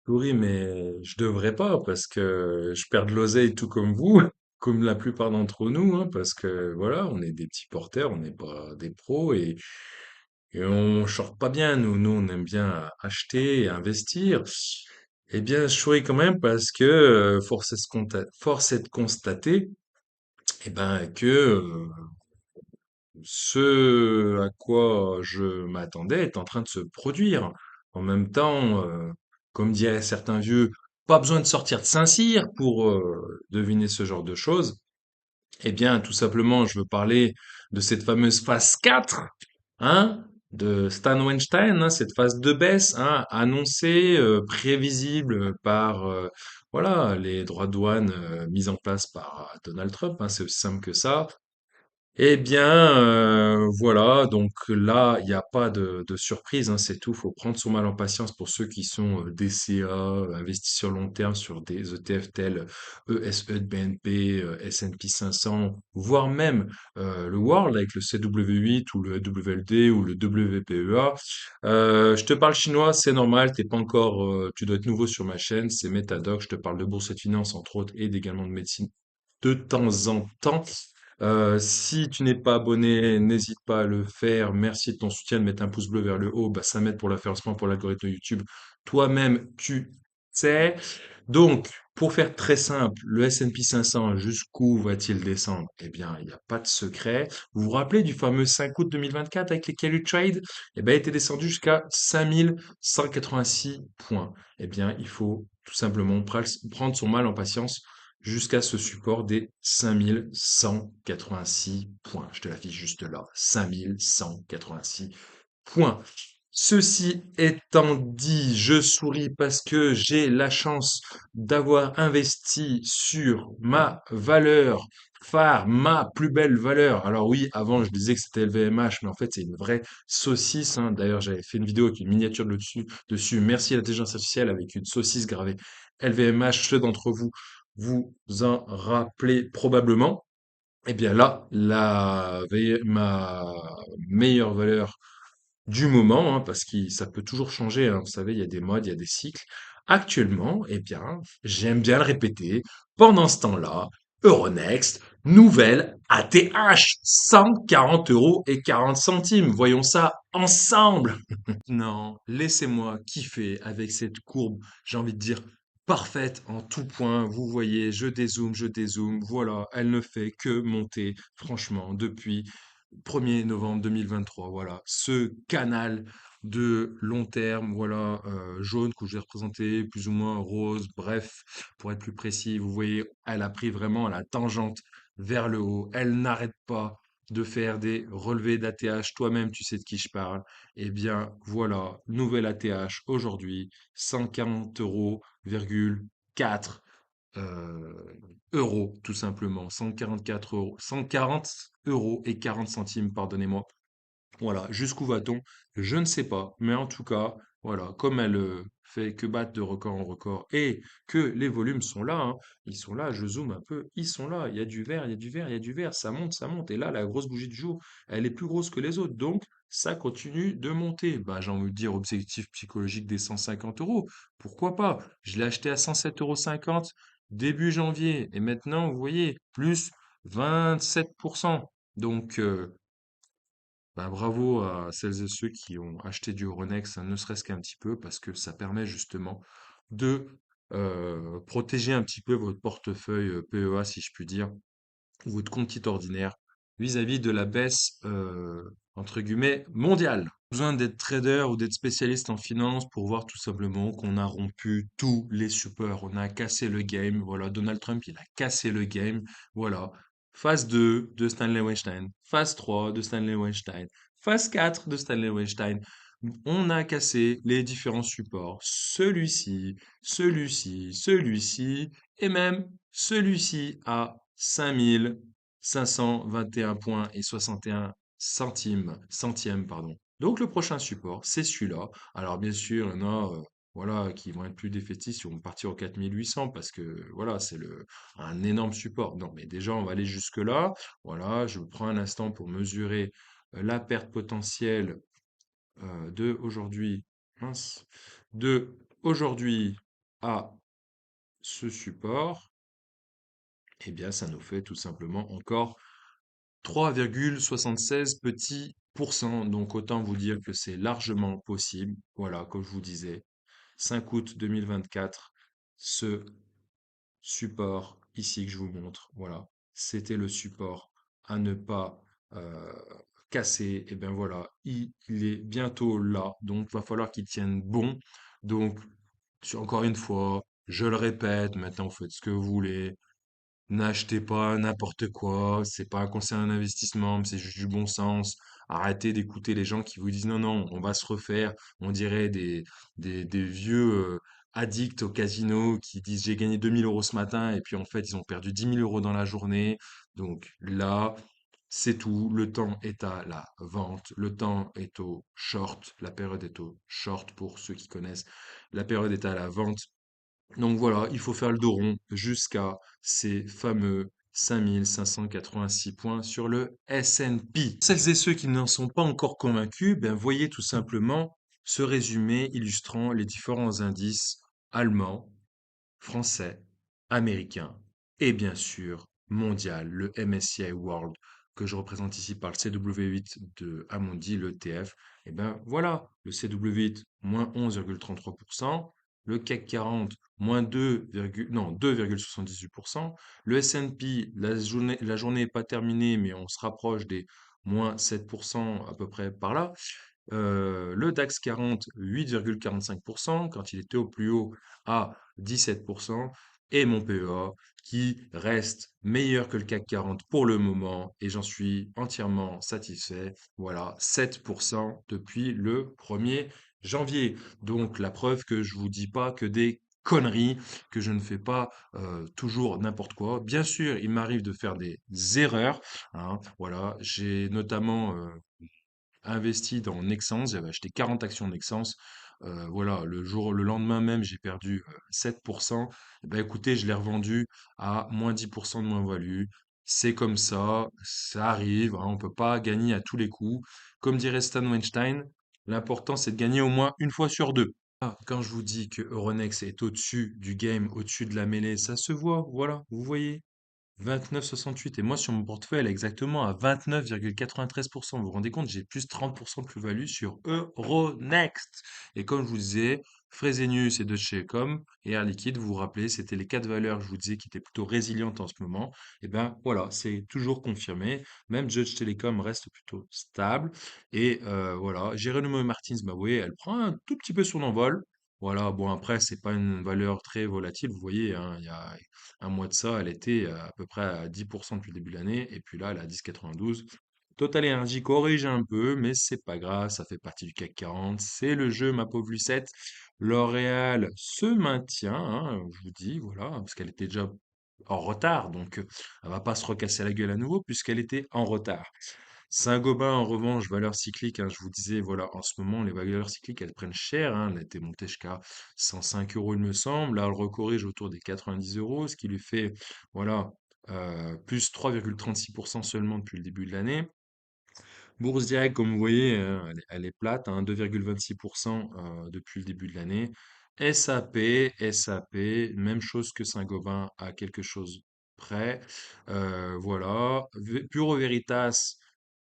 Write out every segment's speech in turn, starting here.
Oui, mais je devrais pas parce que je perds de l'oseille tout comme vous, comme la plupart d'entre nous, hein, parce que voilà, on est des petits porteurs, on n'est pas des pros et on short pas bien, nous. Nous, on aime bien acheter et investir. Eh bien, je souris quand même parce que force est de constater, eh ben, que ce à quoi je m'attendais est en train de se produire. En même temps, comme diraient certains vieux, pas besoin de sortir de Saint-Cyr pour deviner ce genre de choses. Eh bien, tout simplement, je veux parler de cette fameuse phase 4, hein, de Stan Weinstein, hein, cette phase de baisse, hein, annoncée, prévisible par voilà, les droits de douane mis en place par Donald Trump, hein, c'est aussi simple que ça. Eh bien, voilà, donc là, il n'y a pas de surprise, hein, c'est tout. Faut prendre son mal en patience pour ceux qui sont DCA, investis sur long terme sur des ETF tels ESE de BNP, S&P 500, voire même le World avec le CW8 ou le WLD ou le WPEA. Je te parle chinois, c'est normal, t'es pas encore, tu dois être nouveau sur ma chaîne, c'est Metadoc, je te parle de bourse et de finance entre autres et également de médecine de temps en temps. Si tu n'es pas abonné, n'hésite pas à le faire. Merci de ton soutien, de mettre un pouce bleu vers le haut. Bah, ça m'aide pour le référencement, pour l'algorithme de YouTube. Toi-même, tu sais. Donc, pour faire très simple, le S&P 500, jusqu'où va-t-il descendre? Eh bien, il n'y a pas de secret. Vous vous rappelez du fameux 5 août 2024 avec les Carry Trade? Eh bien, il était descendu jusqu'à 5186 points. Eh bien, il faut tout simplement prendre son mal en patience jusqu'à ce support des 5186 points. Je te l'affiche juste là, 5186 points. Ceci étant dit, je souris parce que j'ai la chance d'avoir investi sur ma valeur phare, ma plus belle valeur. Alors oui, avant je disais que c'était LVMH, mais en fait c'est une vraie saucisse, hein. D'ailleurs, j'avais fait une vidéo avec une miniature dessus. Merci à l'intelligence artificielle avec une saucisse gravée LVMH. Ceux d'entre vous vous en rappelez probablement. Eh bien là, ma meilleure valeur du moment, hein, parce que ça peut toujours changer, hein. Vous savez, il y a des modes, il y a des cycles. Actuellement, eh bien, j'aime bien le répéter. Pendant ce temps-là, Euronext, nouvelle ATH, 140 euros et 40 centimes. Voyons ça ensemble. Non, laissez-moi kiffer avec cette courbe, j'ai envie de dire parfaite en tout point. Vous voyez, je dézoome, voilà, elle ne fait que monter, franchement, depuis 1er novembre 2023. Voilà, ce canal de long terme, voilà, jaune que je vais représenter, plus ou moins rose, bref, pour être plus précis, vous voyez, elle a pris vraiment la tangente vers le haut. Elle n'arrête pas de faire des relevés d'ATH. Toi-même, tu sais de qui je parle. Eh bien, voilà, nouvelle ATH aujourd'hui, 140 euros, 4 euros, tout simplement. 144 euros, 140 euros et 40 centimes, pardonnez-moi. Voilà, jusqu'où va-t-on? Je ne sais pas, mais en tout cas, voilà, comme elle fait que battre de record en record et que les volumes sont là, hein, ils sont là, je zoome un peu, ils sont là, il y a du vert, il y a du vert, il y a du vert, ça monte, et là, la grosse bougie du jour, elle est plus grosse que les autres, donc ça continue de monter. Bah, j'ai envie de dire objectif psychologique des 150 euros, pourquoi pas? Je l'ai acheté à 107,50 € début janvier, et maintenant, vous voyez, plus 27%. Donc, bah, bravo à celles et ceux qui ont acheté du Euronext, hein, ne serait-ce qu'un petit peu, parce que ça permet justement de protéger un petit peu votre portefeuille PEA, si je puis dire, ou votre compte titre ordinaire, vis-à-vis de la baisse, entre guillemets, mondiale. Besoin d'être trader ou d'être spécialiste en finance pour voir tout simplement qu'on a rompu tous les supports. On a cassé le game. Voilà, Donald Trump, il a cassé le game. Voilà. Phase 2 de Stanley Weinstein. Phase 3 de Stanley Weinstein. Phase 4 de Stanley Weinstein. On a cassé les différents supports. Celui-ci, et même celui-ci à 5521 points et 61 centièmes, pardon. Donc le prochain support, c'est celui-là. Alors bien sûr, il y en a voilà, qui vont être plus défaitistes, ils vont partir au 4800 parce que voilà, c'est un énorme support. Non, mais déjà, on va aller jusque-là. Voilà, je prends un instant pour mesurer la perte potentielle de aujourd'hui, mince, de aujourd'hui à ce support, eh bien, ça nous fait tout simplement encore 3,76 petits pourcents. Donc, autant vous dire que c'est largement possible. Voilà, comme je vous disais, 5 août 2024, ce support ici que je vous montre, voilà, c'était le support à ne pas euh, casser. Et bien voilà, il est bientôt là, donc va falloir qu'il tienne bon. Donc, encore une fois, je le répète, maintenant vous faites ce que vous voulez. N'achetez pas n'importe quoi, c'est pas un conseil en investissement, mais c'est juste du bon sens. Arrêtez d'écouter les gens qui vous disent non, non, on va se refaire. On dirait des vieux addicts au casino qui disent j'ai gagné 2 000 € ce matin et puis en fait ils ont perdu 10 000 € dans la journée. Donc là, c'est tout. Le temps est à la vente. Le temps est au short. La période est au short pour ceux qui connaissent. La période est à la vente. Donc voilà, il faut faire le dos rond jusqu'à ces fameux 5 586 points sur le S&P. Celles et ceux qui n'en sont pas encore convaincus, ben voyez tout simplement ce résumé illustrant les différents indices allemands, français, américain et bien sûr mondial, le MSCI World, que je représente ici par le CW8 de Amundi, le TF. Et ben voilà, le CW8 moins 11,33%, le CAC 40 moins 2, non, 2,78%, le S&P, la journée n'est pas terminée, mais on se rapproche des moins 7% à peu près par là. Le DAX 40, 8,45%, quand il était au plus haut à 17%, et mon PEA qui reste meilleur que le CAC 40 pour le moment, et j'en suis entièrement satisfait. Voilà, 7% depuis le 1er janvier. Donc la preuve que je vous dis pas que des conneries, que je ne fais pas toujours n'importe quoi. Bien sûr, il m'arrive de faire des erreurs, hein. Voilà, j'ai notamment investi dans Nexens, j'avais acheté 40 actions Nexens. Voilà, le lendemain même, j'ai perdu 7%. Eh ben, écoutez, je l'ai revendu à moins 10% de moins-value. C'est comme ça arrive, hein, on peut pas gagner à tous les coups. Comme dirait Stan Weinstein, l'important c'est de gagner au moins une fois sur deux. Ah, quand je vous dis que Euronext est au-dessus du game, au-dessus de la mêlée, ça se voit, voilà, vous voyez. 29,68. Et moi, sur mon portefeuille, elle est exactement à 29,93%. Vous vous rendez compte, j'ai plus 30% de plus-value sur Euronext. Et comme je vous disais, Fresenius et Deutsche Telekom et Air Liquide, vous vous rappelez, c'était les quatre valeurs que je vous disais qui étaient plutôt résilientes en ce moment. Et ben voilà, c'est toujours confirmé. Même Deutsche Telekom reste plutôt stable. Et voilà, Jeronimo Martins, bah oui, elle prend un tout petit peu son envol. Voilà, bon après, c'est pas une valeur très volatile, vous voyez, hein, il y a un mois de ça, elle était à peu près à 10% depuis le début de l'année, et puis là, elle est à 10,92. Total Energy corrige un peu, mais c'est pas grave, ça fait partie du CAC 40. C'est le jeu, ma pauvre Lucette. L'Oréal se maintient, hein, je vous dis, voilà, parce qu'elle était déjà en retard, donc elle va pas se recasser la gueule à nouveau puisqu'elle était en retard. Saint-Gobain, en revanche, valeur cyclique, hein, je vous disais, voilà, en ce moment, les valeurs cycliques, elles prennent cher, hein, elle était montée jusqu'à 105 euros, il me semble. Là, elle recorrige autour des 90 euros, ce qui lui fait, voilà, plus 3,36% seulement depuis le début de l'année. Bourse directe, comme vous voyez, elle est plate, hein, 2,26% depuis le début de l'année. SAP, même chose que Saint-Gobain à quelque chose près. Voilà. Bureau Veritas,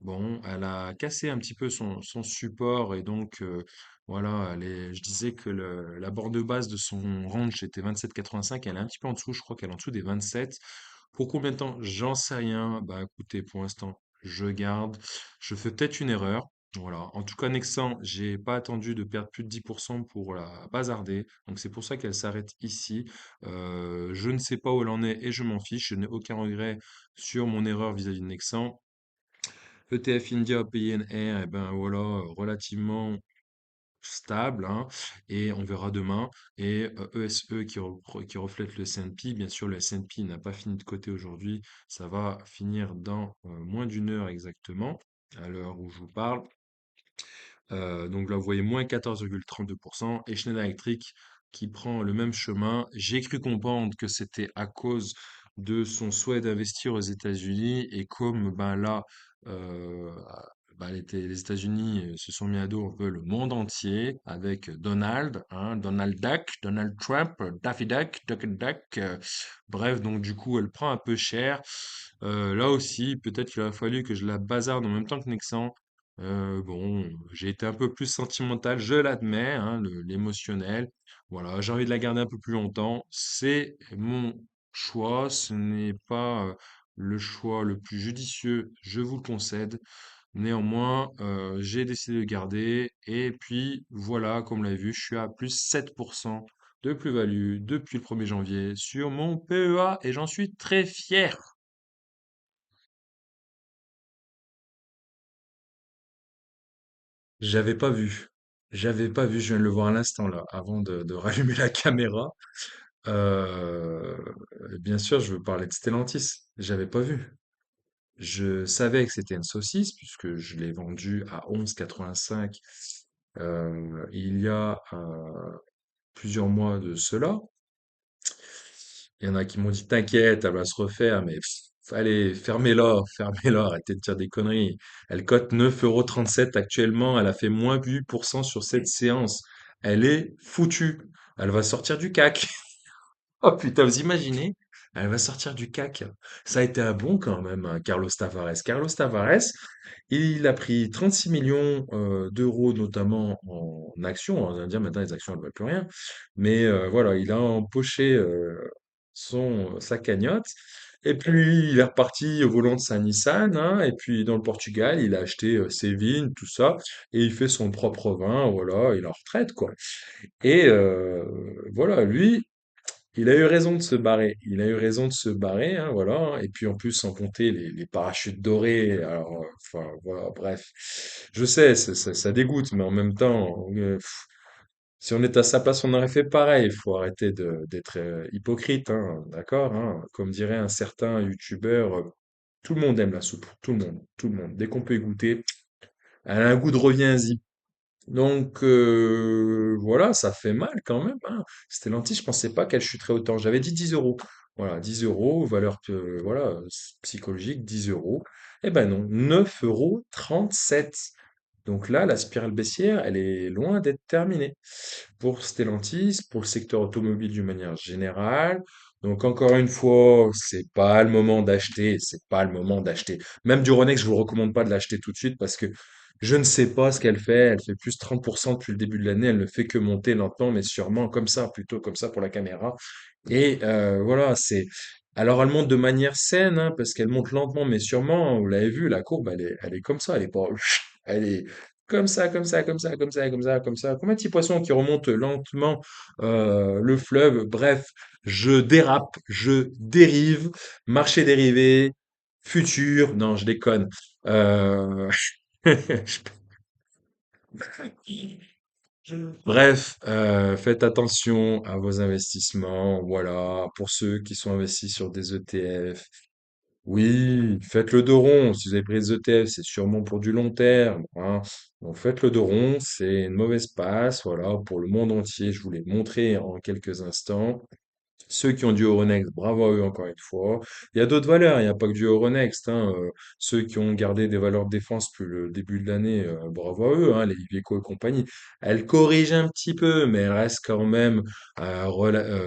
bon, elle a cassé un petit peu son support et donc, voilà, je disais que la borne de base de son range était 27,85. Elle est un petit peu en dessous, je crois qu'elle est en dessous des 27. Pour combien de temps? J'en sais rien. Bah écoutez, pour l'instant, je garde. Je fais peut-être une erreur. Voilà. En tout cas, Nexan, j'ai pas attendu de perdre plus de 10% pour la bazarder. Donc c'est pour ça qu'elle s'arrête ici. Je ne sais pas où elle en est et je m'en fiche. Je n'ai aucun regret sur mon erreur vis-à-vis de Nexan. ETF India, PNR, et ben voilà, relativement stable, hein, et on verra demain. Et ESE qui reflète le S&P. Bien sûr, le S&P n'a pas fini de coter aujourd'hui. Ça va finir dans moins d'une heure exactement, à l'heure où je vous parle. Donc là, vous voyez moins 14,32%. Et Schneider Electric qui prend le même chemin. J'ai cru comprendre que c'était à cause de son souhait d'investir aux États-Unis. Et comme ben là, les États-Unis se sont mis à dos un peu le monde entier avec Donald, hein, Donald Duck, Donald Trump, Daffy Duck, Duck and Duck. Bref, donc du coup, elle prend un peu cher. Là aussi, peut-être qu'il aurait fallu que je la bazarde en même temps que Nexan. Bon, j'ai été un peu plus sentimental, je l'admets, hein, l'émotionnel. Voilà, j'ai envie de la garder un peu plus longtemps. C'est mon choix, ce n'est pas le choix le plus judicieux, je vous le concède. Néanmoins, j'ai décidé de garder et puis voilà, comme vous l'avez vu, je suis à plus 7% de plus-value depuis le 1er janvier sur mon PEA et j'en suis très fier. J'avais pas vu. J'avais pas vu, je viens de le voir à l'instant là, avant de rallumer la caméra. Euh, Bien sûr, je veux parler de Stellantis. J'avais pas vu. Je savais que c'était une saucisse puisque je l'ai vendu à 11,85 il y a plusieurs mois de cela. Il y en a qui m'ont dit t'inquiète, elle va se refaire, mais allez, fermez-la, fermez-la, arrêtez de dire des conneries. Elle cote 9,37 € actuellement, elle a fait moins 8% sur cette séance. Elle est foutue. Elle va sortir du CAC. Oh putain, vous imaginez? Elle va sortir du CAC. Ça a été un bon quand même, hein, Carlos Tavares. Carlos Tavares, il a pris 36 millions d'euros notamment en actions. On va dire maintenant les actions elles ne valent plus rien. Mais voilà, il a empoché sa cagnotte. Et puis il est reparti au volant de sa Nissan. Hein, et puis dans le Portugal, il a acheté ses vignes, tout ça. Et il fait son propre vin. Voilà, il est en retraite quoi. Et voilà, lui. Il a eu raison de se barrer. Il a eu raison de se barrer, hein, voilà. Hein. Et puis en plus, sans compter les parachutes dorés. Alors, enfin, voilà, bref. Je sais, ça dégoûte, mais en même temps, si on est à sa place, on aurait fait pareil. Il faut arrêter d'être hypocrite, hein, d'accord, hein. Comme dirait un certain youtubeur, tout le monde aime la soupe. Tout le monde, tout le monde. Dès qu'on peut y goûter, elle a un goût de reviens-y. Donc voilà, ça fait mal quand même, hein. Stellantis, je pensais pas qu'elle chuterait autant. J'avais dit 10 euros. Voilà, 10 euros, valeur voilà, psychologique, 10 euros. Eh ben non, 9,37 €. Donc là, la spirale baissière, elle est loin d'être terminée pour Stellantis, pour le secteur automobile d'une manière générale. Donc encore une fois, c'est pas le moment d'acheter, c'est pas le moment d'acheter. Même du Ronex, je vous recommande pas de l'acheter tout de suite parce que je ne sais pas ce qu'elle fait. Elle fait plus 30% depuis le début de l'année. Elle ne fait que monter lentement, mais sûrement comme ça, plutôt comme ça pour la caméra. Et voilà, c'est. Alors elle monte de manière saine, hein, parce qu'elle monte lentement, mais sûrement. Vous l'avez vu, la courbe, elle est comme ça. Elle est pas. Elle est comme ça, comme ça, comme ça, comme ça, comme ça, comme ça. Comme un petit poisson qui remonte lentement le fleuve. Bref, je dérape, je dérive. Marché dérivé, futur. Non, je déconne. Euh, Bref, faites attention à vos investissements. Voilà, pour ceux qui sont investis sur des ETF. Oui, faites le dos rond. Si vous avez pris des ETF, c'est sûrement pour du long terme, hein. Donc faites le dos rond, c'est une mauvaise passe. Voilà, pour le monde entier, je vous l'ai montré en quelques instants. Ceux qui ont du Euronext, bravo à eux encore une fois. Il y a d'autres valeurs, il n'y a pas que du Euronext, hein. Ceux qui ont gardé des valeurs de défense depuis le début de l'année, bravo à eux, hein, les Iveco et compagnie. Elles corrigent un petit peu, mais elles restent quand même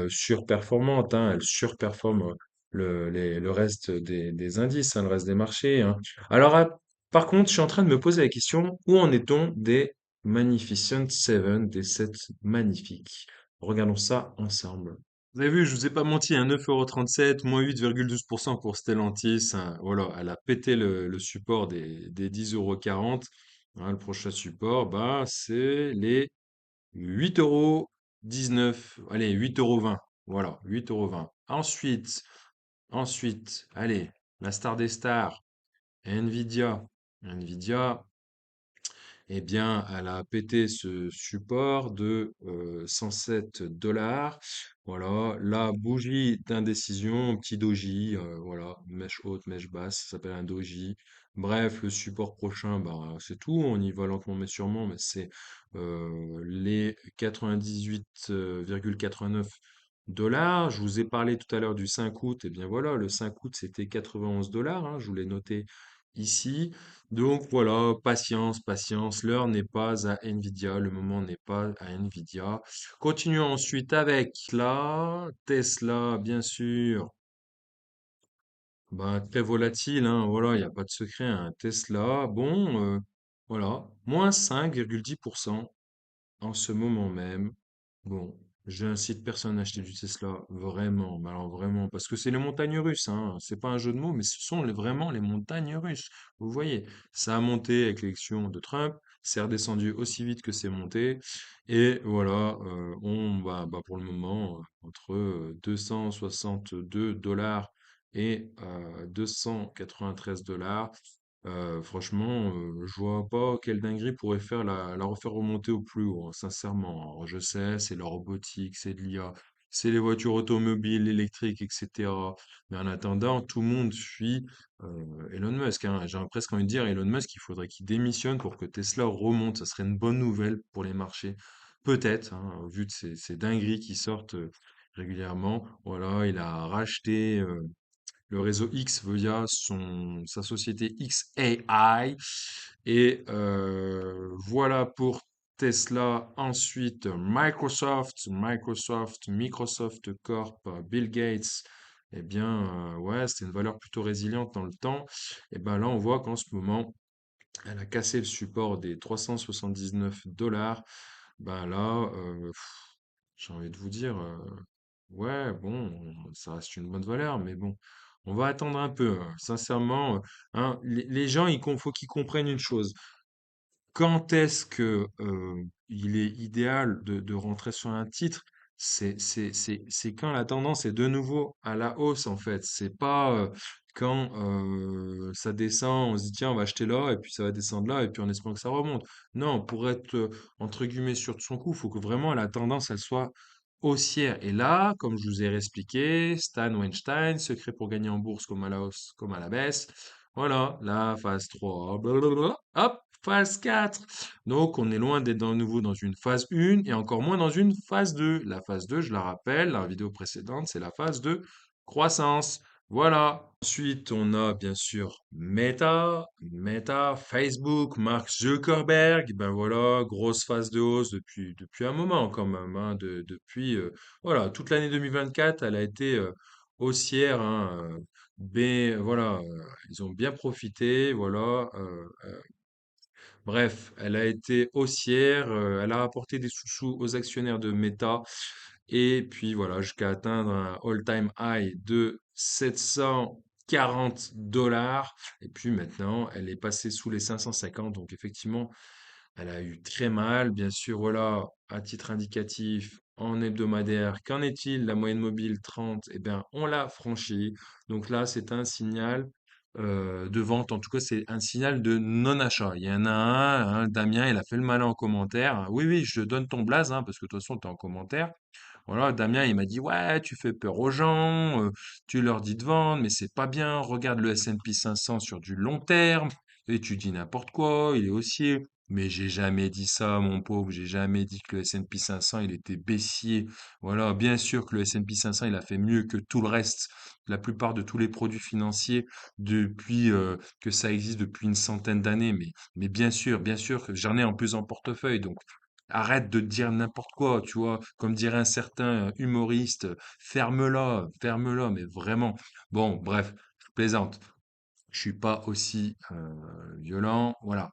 surperformantes, hein. Elles surperforment le reste des indices, hein, le reste des marchés, hein. Alors, par contre, je suis en train de me poser la question, où en est-on des Magnificent Seven, des 7 magnifiques? Regardons ça ensemble. Vous avez vu, je vous ai pas menti, un 9,37 €, moins 8,12% pour Stellantis, hein. Voilà, elle a pété le support des 10,40 €. Hein, le prochain support, bah, c'est les 8,19 €. Allez, 8,20 €. Voilà, 8,20 €. Ensuite, allez, la star des stars, Nvidia. Nvidia, eh bien, elle a pété ce support de 107 dollars. Voilà, la bougie d'indécision, petit doji, voilà, mèche haute, mèche basse, ça s'appelle un doji. Bref, le support prochain, bah, c'est tout, on y va lentement mais sûrement, mais c'est les 98,89 dollars. Je vous ai parlé tout à l'heure du 5 août, et bien voilà, le 5 août c'était 91 dollars, hein, je vous l'ai noté ici. Donc voilà, patience, patience. L'heure n'est pas à Nvidia, le moment n'est pas à Nvidia. Continuons ensuite avec la Tesla, bien sûr. Bah, très volatile, hein, voilà, il n'y a pas de secret, un Tesla, bon, voilà, moins 5,10% en ce moment même. Bon, j'incite personne à acheter du Tesla, vraiment, mais alors vraiment, parce que c'est les montagnes russes, hein, c'est pas un jeu de mots, mais ce sont vraiment les montagnes russes. Vous voyez, ça a monté avec l'élection de Trump, c'est redescendu aussi vite que c'est monté, et voilà, pour le moment, entre 262 dollars et 293 $. Franchement, je vois pas quelle dinguerie pourrait faire la refaire remonter au plus haut, hein, sincèrement. Alors, je sais, c'est la robotique, c'est de l'IA, c'est les voitures automobiles électriques, etc. Mais en attendant, tout le monde suit Elon Musk, hein. J'ai presque envie de dire, Elon Musk, il faudrait qu'il démissionne pour que Tesla remonte. Ça serait une bonne nouvelle pour les marchés. Peut-être, hein, au vu de ces dingueries qui sortent régulièrement. Voilà, il a racheté le réseau X via sa société xAI. Et voilà pour Tesla. Ensuite, Microsoft Corp, Bill Gates. Eh bien, ouais, c'était une valeur plutôt résiliente dans le temps. Et ben là, on voit qu'en ce moment, elle a cassé le support des 379 $. Ben là, j'ai envie de vous dire, ouais, bon, ça reste une bonne valeur, mais bon, on va attendre un peu, hein. Sincèrement, hein, les gens, faut qu'ils comprennent une chose. Quand est-ce que il est idéal de rentrer sur un titre? C'est quand la tendance est de nouveau à la hausse, en fait. C'est pas quand ça descend, on se dit tiens, on va acheter là, et puis ça va descendre là, et puis en espérant que ça remonte. Non, pour être entre guillemets sûr de son coup, il faut que vraiment la tendance, elle soit haussière. Et là, comme je vous ai expliqué, Stan Weinstein, secret pour gagner en bourse comme à la hausse, comme à la baisse. Voilà, la phase 3, blablabla. Hop, phase 4. Donc, on est loin d'être dans nouveau dans une phase 1 et encore moins dans une phase 2. La phase 2, je la rappelle, la vidéo précédente, c'est la phase de croissance. Voilà. Ensuite, on a bien sûr Meta, Facebook, Mark Zuckerberg. Ben voilà, grosse phase de hausse depuis un moment quand même, hein, depuis, voilà, toute l'année 2024, elle a été haussière, hein, voilà, ils ont bien profité, voilà. Bref, elle a été haussière, elle a apporté des sous-sous aux actionnaires de Meta, et puis voilà, jusqu'à atteindre un all-time high de 740 $. Et puis maintenant, elle est passée sous les 550, donc effectivement, elle a eu très mal. Bien sûr, voilà, à titre indicatif, en hebdomadaire, qu'en est-il? La moyenne mobile 30, eh bien, on l'a franchie. Donc là, c'est un signal de vente. En tout cas, c'est un signal de non-achat. Il y en a un, hein, Damien, il a fait le malin en commentaire. Oui, oui, je donne ton blaze, hein, parce que de toute façon, tu es en commentaire. Voilà, Damien, il m'a dit, ouais, tu fais peur aux gens, tu leur dis de vendre, mais c'est pas bien. Regarde le S&P 500 sur du long terme, et tu dis n'importe quoi, il est haussier. Mais j'ai jamais dit ça, mon pauvre. J'ai jamais dit que le S&P 500, il était baissier. Voilà, bien sûr que le S&P 500, il a fait mieux que tout le reste, la plupart de tous les produits financiers depuis que ça existe depuis une centaine d'années. Mais bien sûr que j'en ai en plus en portefeuille. Donc, arrête de dire n'importe quoi, tu vois. Comme dirait un certain humoriste, ferme-la, ferme-la, mais vraiment. Bon, bref, je plaisante. Je suis pas aussi violent. Voilà.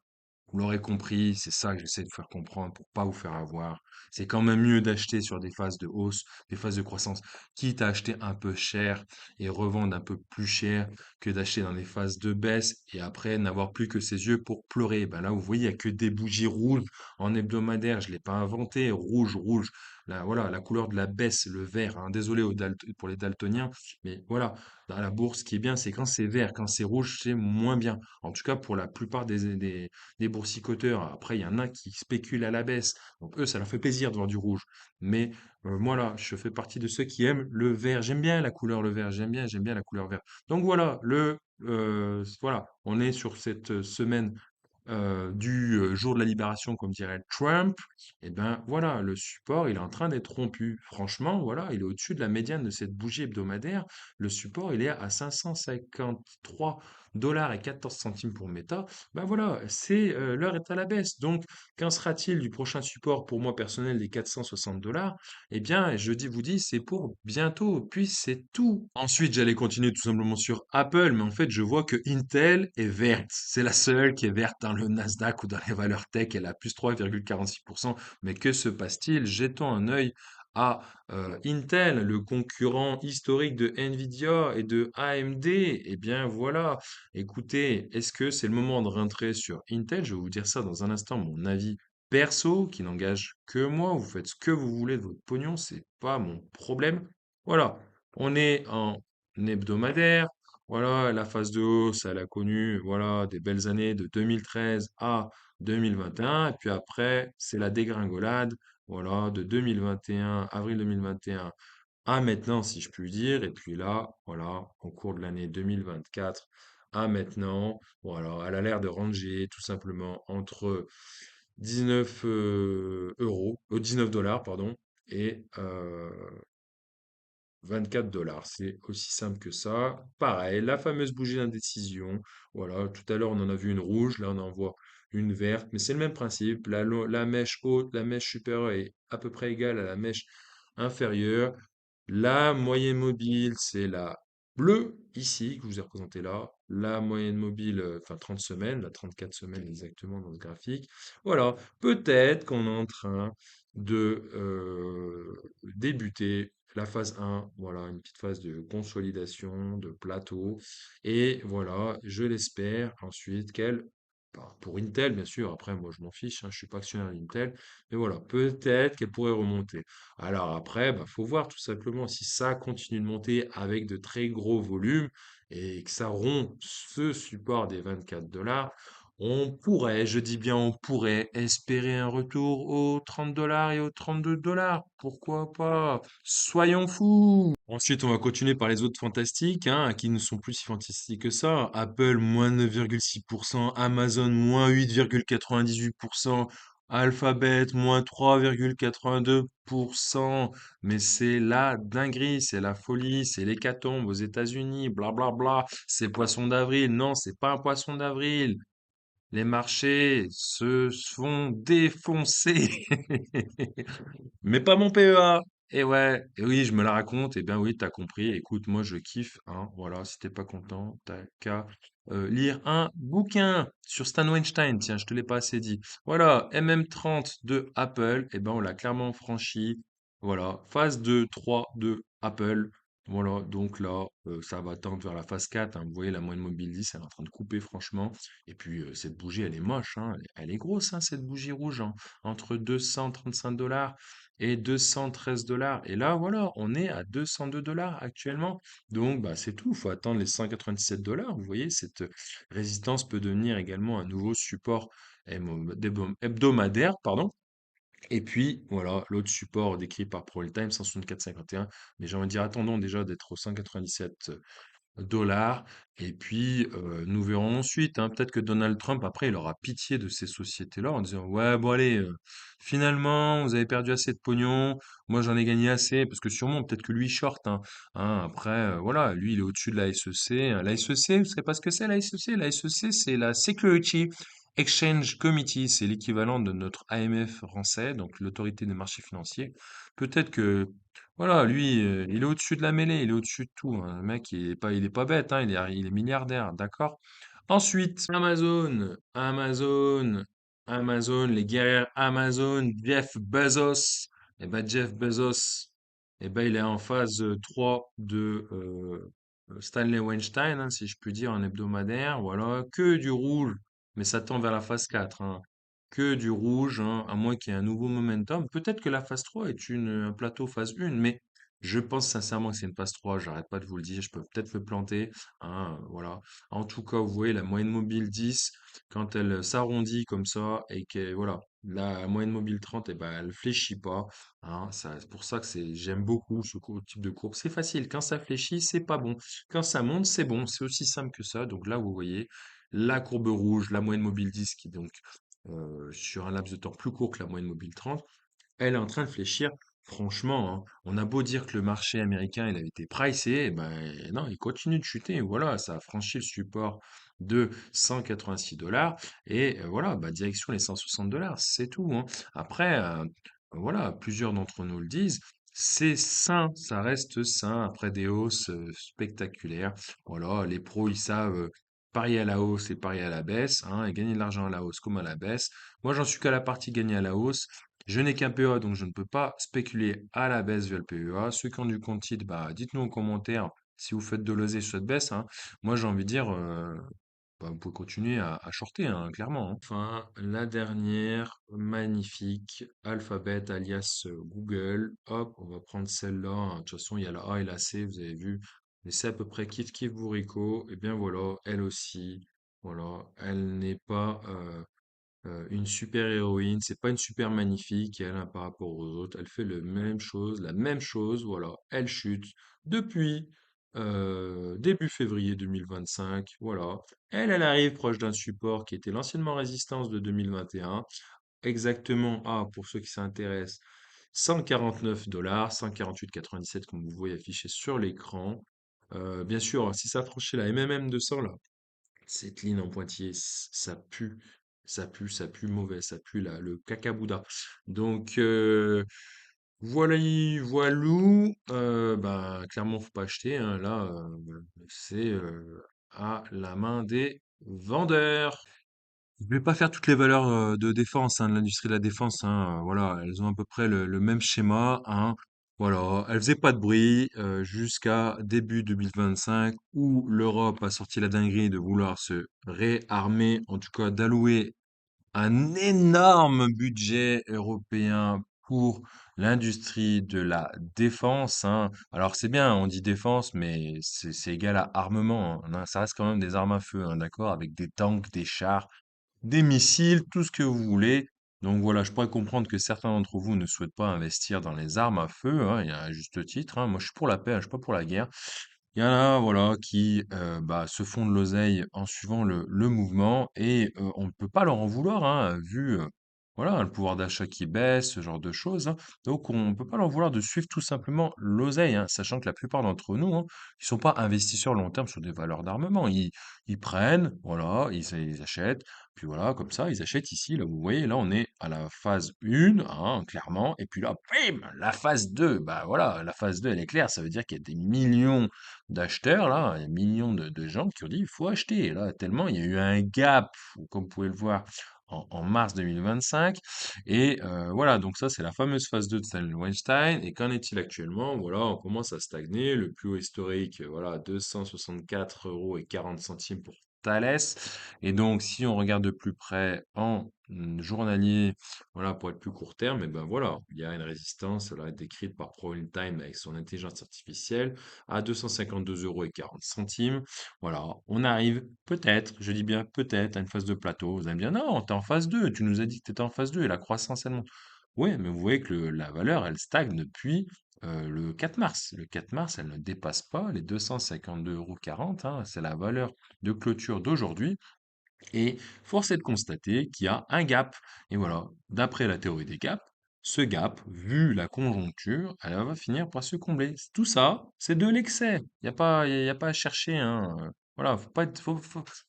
Vous l'aurez compris, c'est ça que j'essaie de faire comprendre pour pas vous faire avoir. C'est quand même mieux d'acheter sur des phases de hausse, des phases de croissance, quitte à acheter un peu cher et revendre un peu plus cher que d'acheter dans des phases de baisse et après n'avoir plus que ses yeux pour pleurer. Ben là, vous voyez, il n'y a que des bougies rouges en hebdomadaire. Je l'ai pas inventé. Rouge, rouge. Là, voilà, la couleur de la baisse, le vert, hein. Désolé pour les daltoniens, mais voilà. Dans la bourse, ce qui est bien, c'est quand c'est vert, quand c'est rouge, c'est moins bien. En tout cas, pour la plupart des boursicoteurs. Après, il y en a qui spéculent à la baisse. Donc, eux, ça leur fait plaisir de voir du rouge. Mais moi, là, je fais partie de ceux qui aiment le vert. J'aime bien la couleur, le vert. J'aime bien la couleur vert. Donc, voilà, voilà, on est sur cette semaine du jour de la libération, comme dirait Trump, et ben voilà, le support, il est en train d'être rompu. Franchement, voilà, il est au-dessus de la médiane de cette bougie hebdomadaire. Le support, il est à 553 dollars et 14 centimes pour Meta, ben voilà, l'heure est à la baisse. Donc, qu'en sera-t-il du prochain support pour moi personnel des 460 $? Eh bien, vous dis, c'est pour bientôt, puis c'est tout. Ensuite, j'allais continuer tout simplement sur Apple, mais en fait, je vois que Intel est verte. C'est la seule qui est verte dans le Nasdaq ou dans les valeurs tech. Elle a plus 3,46%. Mais que se passe-t-il? Jetons un œil à Intel, le concurrent historique de Nvidia et de AMD. Eh bien, voilà. Écoutez, est-ce que c'est le moment de rentrer sur Intel? Je vais vous dire ça dans un instant, mon avis perso qui n'engage que moi. Vous faites ce que vous voulez de votre pognon, c'est pas mon problème. Voilà, on est en hebdomadaire. Voilà, la phase de hausse, elle a connu voilà des belles années de 2013 à 2021. Et puis après, c'est la dégringolade. Voilà, de 2021, avril 2021 à maintenant, si je puis dire. Et puis là, voilà, au cours de l'année 2024 à maintenant, voilà, elle a l'air de ranger tout simplement entre 19 euros, 19 dollars, pardon, et 24 $. C'est aussi simple que ça. Pareil, la fameuse bougie d'indécision. Voilà, tout à l'heure on en a vu une rouge, là on en voit une verte, mais c'est le même principe. La mèche haute, la mèche supérieure est à peu près égale à la mèche inférieure. La moyenne mobile, c'est la bleue ici, que je vous ai représentée là. La moyenne mobile, enfin 30 semaines, la 34 semaines exactement dans ce graphique. Voilà, peut-être qu'on est en train de débuter la phase 1, voilà, une petite phase de consolidation, de plateau. Et voilà, je l'espère ensuite qu'elle, bah, pour Intel bien sûr, après moi je m'en fiche, hein, je suis pas actionnaire d'Intel, mais voilà, peut-être qu'elle pourrait remonter. Alors après, bah, faut voir tout simplement si ça continue de monter avec de très gros volumes et que ça rompt ce support des 24 $. On pourrait, je dis bien on pourrait, espérer un retour aux 30 $ et aux 32 $. Pourquoi pas? Soyons fous! Ensuite, on va continuer par les autres fantastiques, hein, qui ne sont plus si fantastiques que ça. Apple, moins 9,6%, Amazon, moins 8,98%, Alphabet, moins 3,82%. Mais c'est la dinguerie, c'est la folie, c'est l'hécatombe aux États-Unis, blablabla. C'est poisson d'avril. Non, c'est pas un poisson d'avril. Les marchés se font défoncer. Mais pas mon PEA. Et ouais, et oui, je me la raconte. Et bien oui, t'as compris. Écoute, moi je kiffe, hein. Voilà, si t'es pas content, t'as qu'à lire un bouquin sur Stan Weinstein. Tiens, je te l'ai pas assez dit. Voilà, MM30 de Apple. Et ben on l'a clairement franchi. Voilà, phase 2, 3 de Apple. Voilà, donc là, ça va tendre vers la phase 4, hein. Vous voyez, la moyenne mobile 10, elle est en train de couper, franchement. Et puis, cette bougie, elle est moche, hein. Elle est grosse, hein, cette bougie rouge, hein. Entre 235 $ et 213 $. Et là, voilà, on est à 202 $ actuellement. Donc, bah, c'est tout. Il faut attendre les 197 $. Vous voyez, cette résistance peut devenir également un nouveau support hebdomadaire, pardon. Et puis, voilà, l'autre support décrit par ProRealTime, 164,51. Mais j'ai envie de dire, attendons déjà d'être au 197 dollars. Et puis, nous verrons ensuite, hein. Peut-être que Donald Trump, après, il aura pitié de ces sociétés-là en disant, ouais, bon, allez, finalement, vous avez perdu assez de pognon, moi j'en ai gagné assez, parce que sûrement, peut-être que lui, il short, hein. Après, voilà, lui, il est au-dessus de la SEC, hein. La SEC, vous savez pas ce que c'est, la SEC? La SEC, c'est la Security Exchange Committee, c'est l'équivalent de notre AMF français, donc l'autorité des marchés financiers. Peut-être que voilà, lui, il est au-dessus de la mêlée, il est au-dessus de tout, hein. Le mec, il est pas bête, hein, il est milliardaire, d'accord? Ensuite, Amazon, les guerrières Amazon, Jeff Bezos. Et ben Jeff Bezos, et ben il est en phase 3 de Stanley Weinstein, hein, si je puis dire, en hebdomadaire. Voilà, que du rouge, mais ça tend vers la phase 4, hein. Que du rouge, hein, à moins qu'il y ait un nouveau momentum. Peut-être que la phase 3 est un plateau phase 1, mais je pense sincèrement que c'est une phase 3. J'arrête pas de vous le dire, je peux peut-être me planter, hein, voilà. En tout cas, vous voyez la moyenne mobile 10, quand elle s'arrondit comme ça, et que voilà, la moyenne mobile 30, et ben, elle fléchit pas, hein. C'est pour ça que j'aime beaucoup type de courbe. C'est facile, quand ça fléchit, c'est pas bon. Quand ça monte, c'est bon. C'est aussi simple que ça. Donc là, vous voyez la courbe rouge, la moyenne mobile 10, qui donc sur un laps de temps plus court que la moyenne mobile 30, elle est en train de fléchir franchement, hein, on a beau dire que le marché américain, il avait été pricé, eh ben non, il continue de chuter. Voilà, ça a franchi le support de 186 $ et voilà, bah, direction les 160 $, c'est tout, hein. Après, voilà, plusieurs d'entre nous le disent, c'est sain, ça reste sain après des hausses spectaculaires. Voilà, les pros, ils savent parier à la hausse et parier à la baisse, hein, et gagner de l'argent à la hausse comme à la baisse. Moi, j'en suis qu'à la partie gagner à la hausse. Je n'ai qu'un PEA, donc je ne peux pas spéculer à la baisse via le PEA. Ceux qui ont du compte titre, bah, dites-nous en commentaire si vous faites de l'oseille sur cette baisse, hein. Moi, j'ai envie de dire, bah, vous pouvez continuer à shorter, hein, clairement, hein. Enfin, la dernière, magnifique, Alphabet alias Google. Hop, on va prendre celle-là, hein. De toute façon, il y a la A et la C, vous avez vu. Mais c'est à peu près kiff kiff bourrico. Et bien voilà, elle aussi. Voilà, elle n'est pas une super héroïne, c'est pas une super magnifique, elle, hein, par rapport aux autres, elle fait le même chose, la même chose, voilà, elle chute depuis début février 2025, voilà. Elle arrive proche d'un support qui était l'anciennement résistance de 2021, exactement, pour ceux qui s'intéressent, 149 $, 148,97 comme vous voyez affiché sur l'écran. Bien sûr, si ça franchit la MMM 200 là, cette ligne en pointillé, ça pue, ça pue mauvais, ça pue le cacabouda. Donc voilà, voilou, bah clairement faut pas acheter, hein, là, c'est à la main des vendeurs. Je vais pas faire toutes les valeurs de défense, hein, de l'industrie de la défense, hein, voilà, elles ont à peu près le même schéma, hein. Voilà, elles faisaient pas de bruit jusqu'à début 2025 où l'Europe a sorti la dinguerie de vouloir se réarmer, en tout cas d'allouer un énorme budget européen pour l'industrie de la défense, hein. Alors c'est bien, on dit défense, mais c'est égal à armement, hein. Ça reste quand même des armes à feu, hein, d'accord, avec des tanks, des chars, des missiles, tout ce que vous voulez. Donc voilà, je pourrais comprendre que certains d'entre vous ne souhaitent pas investir dans les armes à feu, hein, et à juste titre, hein. Moi, je suis pour la paix, hein, je suis pas pour la guerre. Il y en a, voilà, qui bah, se font de l'oseille en suivant le mouvement et on ne peut pas leur en vouloir, hein, vu voilà, le pouvoir d'achat qui baisse, ce genre de choses, hein. Donc on ne peut pas leur vouloir de suivre tout simplement l'oseille, hein, sachant que la plupart d'entre nous, hein, ils sont pas investisseurs long terme sur des valeurs d'armement. Ils prennent, voilà, ils achètent, puis voilà, comme ça, ils achètent ici, là, vous voyez, là, on est à la phase 1, hein, clairement, et puis là, bim, la phase 2, bah voilà, la phase 2, elle est claire, ça veut dire qu'il y a des millions d'acheteurs, là, il y a millions de gens qui ont dit il faut acheter. Et là, tellement il y a eu un gap, comme vous pouvez le voir, en mars 2025. Et voilà, donc ça, c'est la fameuse phase 2 de Stanley-Weinstein. Et qu'en est-il actuellement? Voilà, on commence à stagner. Le plus haut historique, voilà, 264,40 € pour Thales. Et donc, si on regarde de plus près en journalier, voilà, pour être plus court terme, et ben voilà, il y a une résistance, elle décrite par ProInTime avec son intelligence artificielle à 252,40 € Voilà, on arrive peut-être, je dis bien peut-être, à une phase de plateau. Vous allez me dire, non, t'es en phase 2. Tu nous as dit que t'étais en phase 2 et la croissance, elle monte. Oui, mais vous voyez que la valeur, elle stagne depuis le 4 mars. Le 4 mars, elle ne dépasse pas les 252,40 €, hein. C'est la valeur de clôture d'aujourd'hui. Et force est de constater qu'il y a un gap. Et voilà, d'après la théorie des gaps, ce gap, vu la conjoncture, elle va finir par se combler. Tout ça, c'est de l'excès. Il y a pas à chercher, hein. Voilà, faut pas être-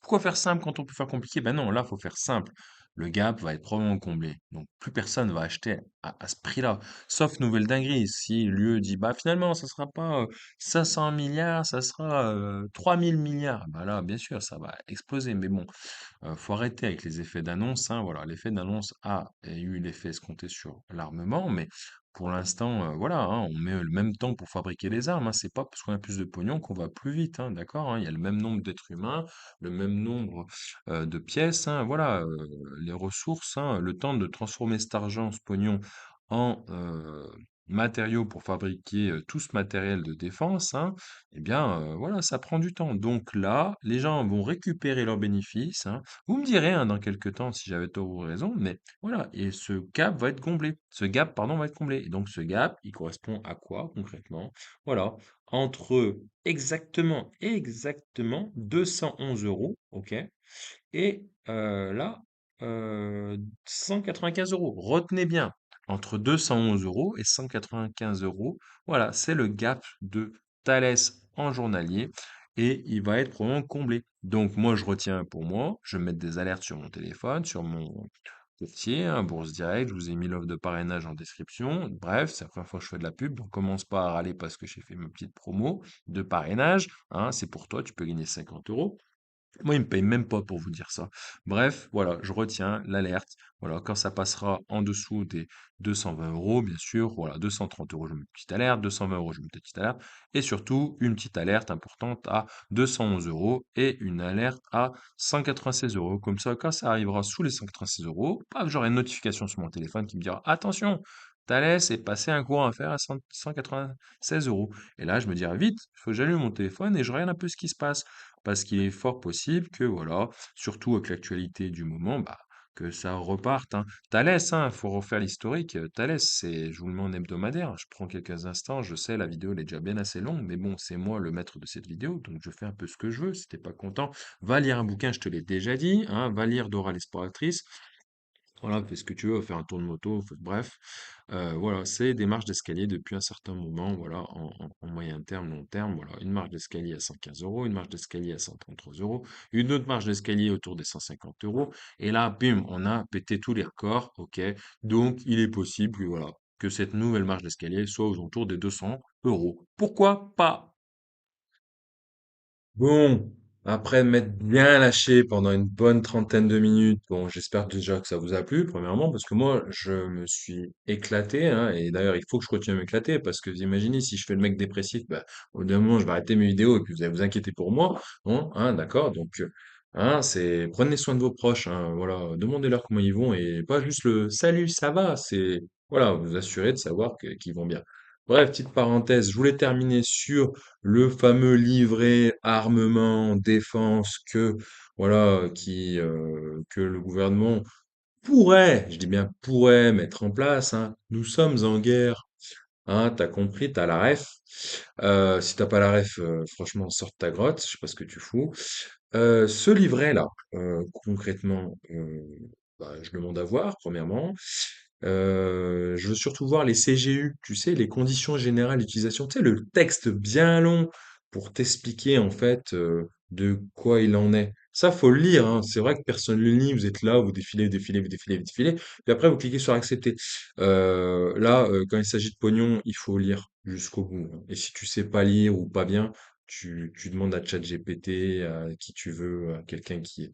pourquoi faire simple quand on peut faire compliqué? Ben non, là, faut faire simple. Le gap va être probablement comblé. Donc, plus personne va acheter à ce prix-là. Sauf nouvelle dinguerie. Si l'UE dit, bah finalement, ça sera pas 500 milliards, ça sera 3000 milliards. Bah là, bien sûr, ça va exploser. Mais bon, faut arrêter avec les effets d'annonce, hein, voilà, l'effet d'annonce a eu l'effet escompté sur l'armement, mais pour l'instant, voilà, hein, on met le même temps pour fabriquer les armes, hein. C'est pas parce qu'on a plus de pognon qu'on va plus vite, hein, d'accord, hein. Il y a le même nombre d'êtres humains, le même nombre de pièces, hein, voilà, les ressources, hein, le temps de transformer cet argent, ce pognon en matériaux pour fabriquer tout ce matériel de défense, hein, eh bien, voilà, ça prend du temps. Donc là, les gens vont récupérer leurs bénéfices, hein. Vous me direz, hein, dans quelques temps si j'avais tort ou raison, mais voilà, et ce gap va être comblé. Ce gap, pardon, va être comblé. Et donc ce gap, il correspond à quoi concrètement? Voilà, entre exactement 211 €, ok, et là, 195 €. Retenez bien, entre 211 euros et 195 euros. Voilà, c'est le gap de Thales en journalier et il va être probablement comblé. Donc moi, je retiens pour moi, je vais mettre des alertes sur mon téléphone, sur mon courtier, hein, Bourse Direct, je vous ai mis l'offre de parrainage en description. Bref, c'est la première fois que je fais de la pub, donc commence pas à râler parce que j'ai fait ma petite promo de parrainage, hein, c'est pour toi, tu peux gagner 50 euros. Moi, il me paye même pas pour vous dire ça. Bref, voilà, je retiens l'alerte. Voilà, quand ça passera en dessous des 220 euros, bien sûr, voilà, 230 euros, je mets une petite alerte, 220 euros, je mets une petite alerte, et surtout une petite alerte importante à 211 euros et une alerte à 196 euros. Comme ça, quand ça arrivera sous les 196 euros, paf, j'aurai une notification sur mon téléphone qui me dira attention, Thalès est passé un cours à faire à 196 euros. Et là, je me dirai vite, il faut que j'allume mon téléphone et je regarde un peu ce qui se passe parce qu'il est fort possible que, voilà, surtout avec l'actualité du moment, bah, que ça reparte, hein. Thalès, hein, faut refaire l'historique. Thalès, c'est, je vous le mets en hebdomadaire. Je prends quelques instants. Je sais, la vidéo elle est déjà bien assez longue, mais bon, c'est moi le maître de cette vidéo, donc je fais un peu ce que je veux. Si t'es pas content, va lire un bouquin, je te l'ai déjà dit, hein, va lire Dora l'exploratrice. Voilà, fais ce que tu veux, faire un tour de moto, bref. Voilà, c'est des marches d'escalier depuis un certain moment, voilà, en moyen terme, long terme, voilà. Une marche d'escalier à 115 euros, une marche d'escalier à 133 euros, une autre marche d'escalier autour des 150 euros, et là, bim, on a pété tous les records, ok. Donc, il est possible, voilà, que cette nouvelle marche d'escalier soit aux alentours des 200 euros. Pourquoi pas? Bon, après m'être bien lâché pendant une bonne trentaine de minutes, bon, j'espère déjà que ça vous a plu, premièrement, parce que moi, je me suis éclaté, hein, et d'ailleurs, il faut que je continue à m'éclater, parce que vous imaginez, si je fais le mec dépressif, bah, au bout d'un moment, je vais arrêter mes vidéos, et puis vous allez vous inquiéter pour moi, bon, hein, d'accord, donc, hein, prenez soin de vos proches, hein, voilà, demandez-leur comment ils vont, et pas juste le salut, ça va, c'est, voilà, vous assurer de savoir qu'ils vont bien. Bref, petite parenthèse, je voulais terminer sur le fameux livret armement défense que voilà que le gouvernement pourrait, je dis bien pourrait mettre en place, hein. Nous sommes en guerre, hein, t'as compris, t'as la ref. Si t'as pas la ref, franchement, sors de ta grotte, je sais pas ce que tu fous. Ce livret-là, concrètement, bah, je demande à voir, premièrement. Je veux surtout voir les CGU, tu sais, les conditions générales d'utilisation, tu sais, le texte bien long pour t'expliquer en fait de quoi il en est. Ça, faut le lire, hein. C'est vrai que personne ne le lit, vous êtes là, vous défilez, défilez, vous défilez, vous défilez, puis après vous cliquez sur accepter. Là, quand il s'agit de pognon, il faut lire jusqu'au bout, hein. Et si tu sais pas lire ou pas bien, tu demandes à ChatGPT, à qui tu veux, à quelqu'un qui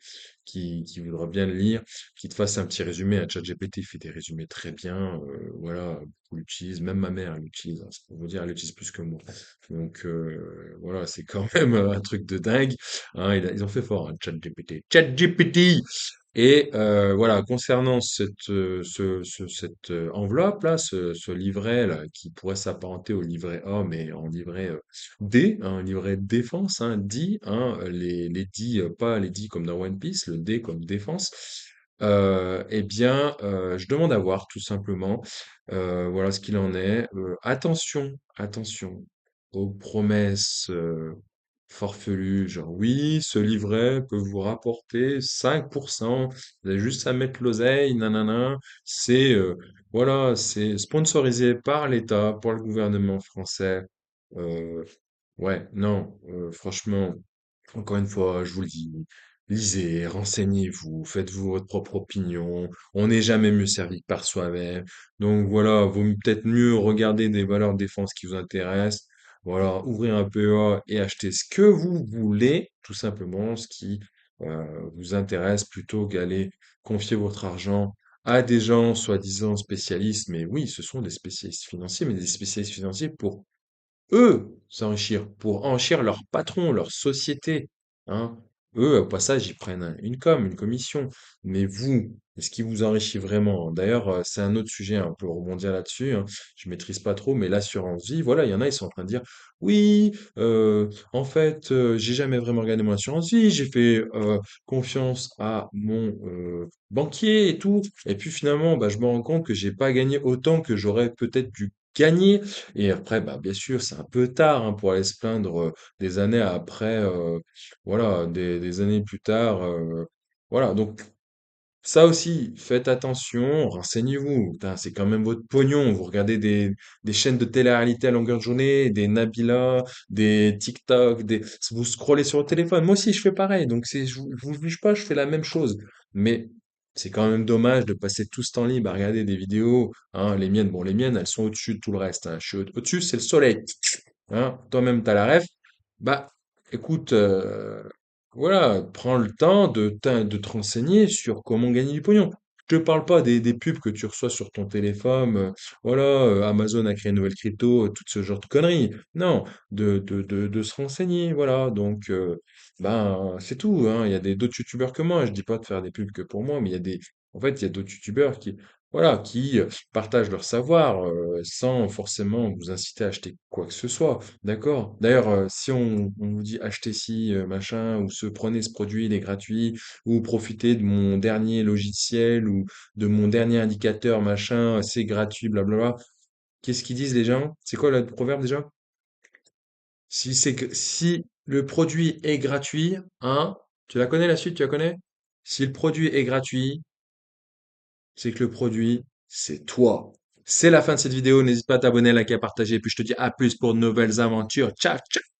voudra bien le lire, qui te fasse un petit résumé. À ChatGPT, il fait des résumés très bien. Voilà, beaucoup l'utilisent. Même ma mère, elle l'utilise, hein. C'est pour vous dire, elle l'utilise plus que moi. Donc voilà, c'est quand même un truc de dingue, hein. Ils ont fait fort, hein, ChatGPT. ChatGPT! Et voilà, concernant cette enveloppe-là, ce livret-là, qui pourrait s'apparenter au livret A, mais en livret D, hein, livret défense, hein, D, hein, les D, pas les D comme dans One Piece, le D comme défense, eh bien, je demande à voir tout simplement, voilà ce qu'il en est. Attention, attention aux promesses farfelues, genre oui, ce livret peut vous rapporter 5%, vous avez juste à mettre l'oseille, nanana, c'est voilà, c'est sponsorisé par l'État, par le gouvernement français. Euh, ouais, non, franchement, encore une fois, je vous le dis, lisez, renseignez-vous, faites-vous votre propre opinion. On n'est jamais mieux servi que par soi-même. Donc voilà, vaut peut-être mieux regarder des valeurs de défense qui vous intéressent. Voilà, ouvrir un PEA et acheter ce que vous voulez, tout simplement, ce qui vous intéresse, plutôt qu'aller confier votre argent à des gens soi-disant spécialistes. Mais oui, ce sont des spécialistes financiers, mais des spécialistes financiers pour eux s'enrichir, pour enrichir leur patron, leur société, hein. Eux, au passage, ils prennent une commission. Mais vous, est-ce qui vous enrichit vraiment? D'ailleurs, c'est un autre sujet, un peu rebondir là-dessus, hein. Je maîtrise pas trop, mais l'assurance vie, voilà, il y en a, ils sont en train de dire, oui, en fait, j'ai jamais vraiment regardé mon assurance vie, j'ai fait confiance à mon banquier et tout, et puis finalement, bah, je me rends compte que j'ai pas gagné autant que j'aurais peut-être dû gagner. Et après, bah, bien sûr, c'est un peu tard, hein, pour aller se plaindre des années après, voilà, des années plus tard. Voilà, donc Ça aussi, faites attention, renseignez-vous. Putain, c'est quand même votre pognon. Vous regardez des chaînes de télé-réalité à longueur de journée, des Nabila, des TikTok, vous scrollez sur le téléphone. Moi aussi, je fais pareil. Donc, je vous juge pas, je fais la même chose. Mais c'est quand même dommage de passer tout ce temps libre à regarder des vidéos. Hein, les miennes, bon, les miennes, elles sont au-dessus de tout le reste. Hein. Je suis au-dessus, c'est le soleil. Hein, toi-même, t'as la ref. Bah, écoute, voilà, prends le temps de te renseigner sur comment gagner du pognon. Je te parle pas des pubs que tu reçois sur ton téléphone, voilà, Amazon a créé une nouvelle crypto, tout ce genre de conneries. Non, de se renseigner, voilà. Donc, ben, c'est tout, hein. Il y a d'autres youtubeurs que moi. Je dis pas de faire des pubs que pour moi, mais en fait, il y a d'autres youtubeurs voilà, qui partagent leur savoir, sans forcément vous inciter à acheter quoi que ce soit. D'accord. D'ailleurs, si on vous dit achetez ci, machin, ou prenez ce produit, il est gratuit, ou profitez de mon dernier logiciel, ou de mon dernier indicateur, machin, c'est gratuit, blablabla. Qu'est-ce qu'ils disent les gens? C'est quoi le proverbe déjà? Si le produit est gratuit, hein, tu la connais la suite, tu la connais? Si le produit est gratuit, c'est que le produit, c'est toi. C'est la fin de cette vidéo. N'hésite pas à t'abonner, à liker, à partager. Puis je te dis à plus pour de nouvelles aventures. Ciao, ciao!